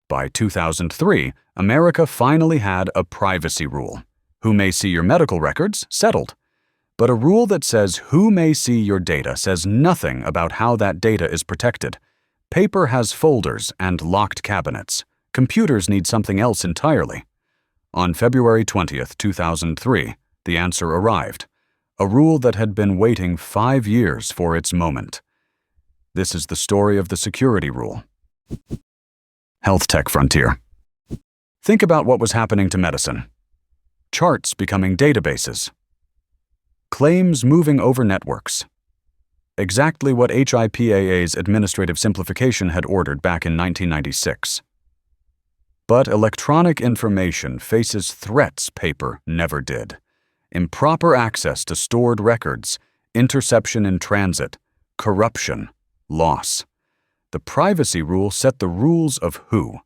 By 2003, America finally had a privacy rule. Who may see your medical records? Settled. But a rule that says who may see your data says nothing about how that data is protected. Paper has folders and locked cabinets. Computers need something else entirely. On February 20th, 2003, the answer arrived. A rule that had been waiting 5 years for its moment. This is the story of the security rule. Health tech frontier. Think about what was happening to medicine. Charts becoming databases. Claims moving over networks. Exactly what HIPAA's administrative simplification had ordered back in 1996. But electronic information faces threats paper never did. Improper access to stored records, interception in transit, corruption, loss. The privacy rule set the rules of who.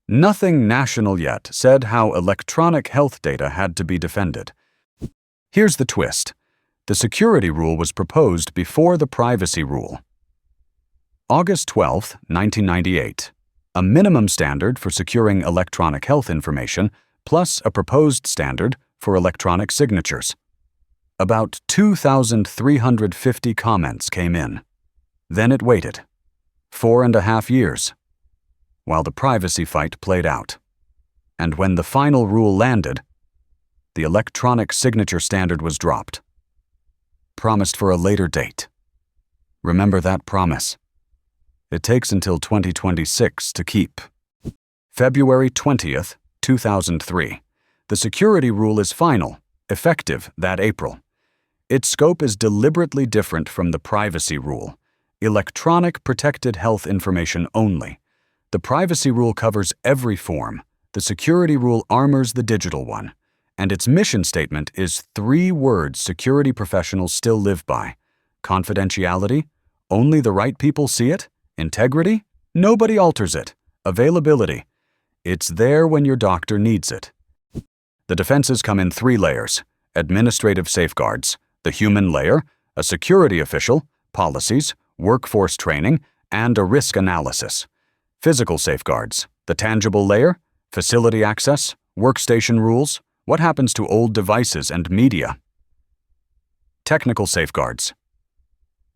Nothing national yet said how electronic health data had to be defended. Here's the twist. The security rule was proposed before the privacy rule. August 12, 1998. A minimum standard for securing electronic health information, plus a proposed standard for electronic signatures. About 2,350 comments came in. Then it waited. 4.5 years. While the privacy fight played out. And when the final rule landed, the electronic signature standard was dropped. Promised for a later date. Remember that promise. It takes until 2026 to keep. February 20th, 2003. The security rule is final, effective that April. Its scope is deliberately different from the privacy rule. Electronic protected health information only. The privacy rule covers every form. The security rule armors the digital one. And its mission statement is 3 words security professionals still live by. Confidentiality, only the right people see it. Integrity, nobody alters it. Availability, it's there when your doctor needs it. The defenses come in 3 layers. Administrative safeguards, the human layer, a security official, policies, workforce training, and a risk analysis. Physical safeguards, the tangible layer, facility access, workstation rules, what happens to old devices and media. Technical safeguards,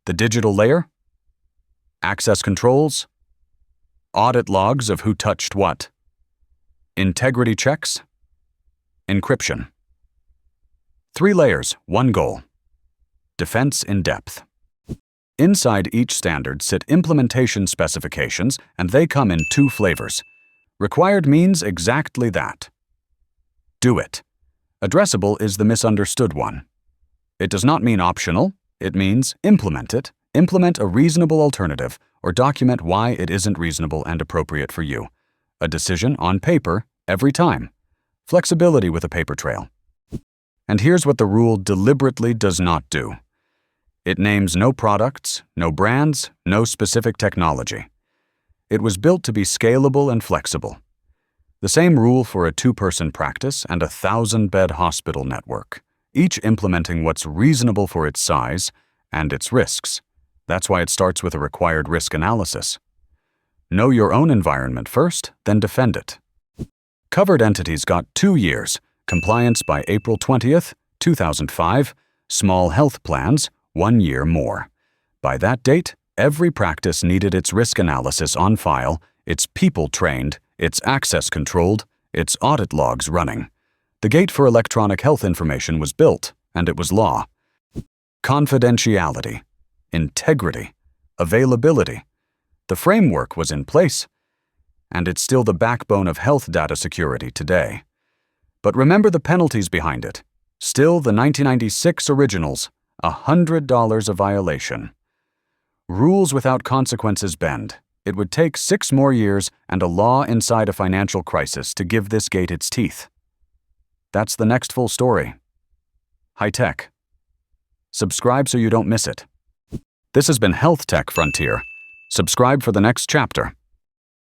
the digital layer, access controls, audit logs of who touched what, integrity checks, encryption. 3 layers, 1 goal. Defense in depth. Inside each standard sit implementation specifications, and they come in 2 flavors. Required means exactly that. Do it. Addressable is the misunderstood one. It does not mean optional, it means implement it, implement a reasonable alternative, or document why it isn't reasonable and appropriate for you. A decision on paper every time. Flexibility with a paper trail. And here's what the rule deliberately does not do. It names no products, no brands, no specific technology. It was built to be scalable and flexible. The same rule for a 2-person practice and a 1,000-bed hospital network, each implementing what's reasonable for its size and its risks. That's why it starts with a required risk analysis. Know your own environment first, then defend it. Covered entities got 2 years, compliance by April 20th, 2005, small health plans, 1 year more. By that date, every practice needed its risk analysis on file, its people trained, its access controlled, its audit logs running. The gate for electronic health information was built, and it was law. Confidentiality, integrity, availability. The framework was in place, and it's still the backbone of health data security today. But remember the penalties behind it. Still the 1996 originals, $100 a violation. Rules without consequences bend. It would take 6 more years and a law inside a financial crisis to give this gate its teeth. That's the next full story. High tech. Subscribe so you don't miss it. This has been Health Tech Frontier. Subscribe for the next chapter.